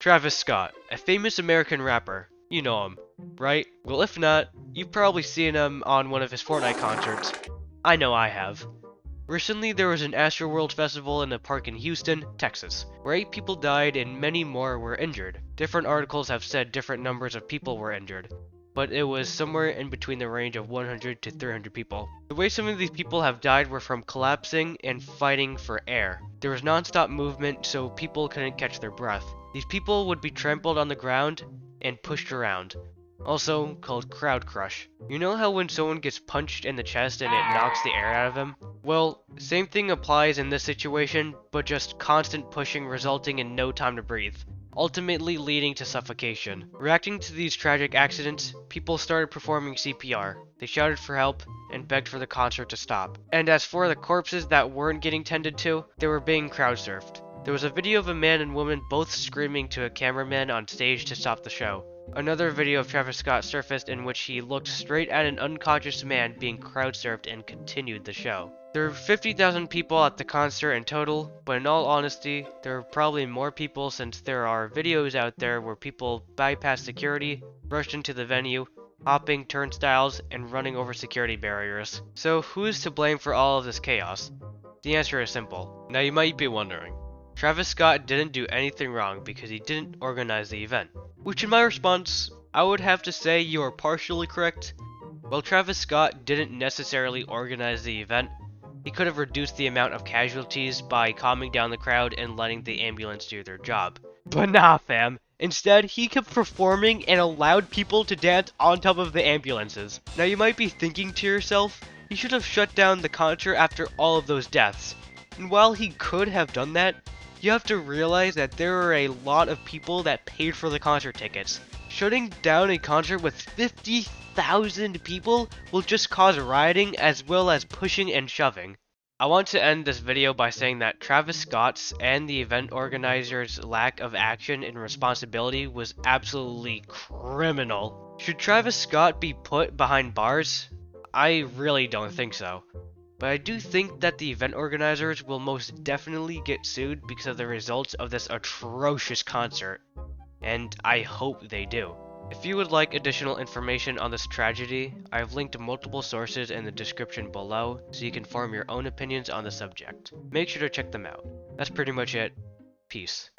Travis Scott, a famous American rapper. You know him, right? Well, if not, you've probably seen him on one of his Fortnite concerts. I know I have. Recently, there was an Astroworld festival in a park in Houston, Texas, where 8 people died and many more were injured. Different articles have said different numbers of people were injured, but it was somewhere in between the range of 100 to 300 people. The way some of these people have died were from collapsing and fighting for air. There was non-stop movement, so people couldn't catch their breath. These people would be trampled on the ground and pushed around, also called crowd crush. You know how when someone gets punched in the chest and it knocks the air out of him? Well, same thing applies in this situation, but just constant pushing resulting in no time to breathe, ultimately leading to suffocation. Reacting to these tragic accidents, people started performing CPR. They shouted for help and begged for the concert to stop. And as for the corpses that weren't getting tended to, they were being crowd surfed. There was a video of a man and woman both screaming to a cameraman on stage to stop the show. Another video of Travis Scott surfaced in which he looked straight at an unconscious man being crowd surfed and continued the show. There were 50,000 people at the concert in total, but in all honesty, there were probably more people since there are videos out there where people bypassed security, rushed into the venue, hopping turnstiles, and running over security barriers. So who's to blame for all of this chaos? The answer is simple. Now you might be wondering, Travis Scott didn't do anything wrong because he didn't organize the event. Which in my response, I would have to say you are partially correct. While Travis Scott didn't necessarily organize the event, he could have reduced the amount of casualties by calming down the crowd and letting the ambulance do their job. But nah, fam. Instead, he kept performing and allowed people to dance on top of the ambulances. Now you might be thinking to yourself, he should have shut down the concert after all of those deaths. And while he could have done that, you have to realize that there are a lot of people that paid for the concert tickets. Shutting down a concert with 50,000 people will just cause rioting as well as pushing and shoving. I want to end this video by saying that Travis Scott's and the event organizers' lack of action and responsibility was absolutely criminal. Should Travis Scott be put behind bars? I really don't think so. But I do think that the event organizers will most definitely get sued because of the results of this atrocious concert. And I hope they do. If you would like additional information on this tragedy, I've linked multiple sources in the description below so you can form your own opinions on the subject. Make sure to check them out. That's pretty much it. Peace.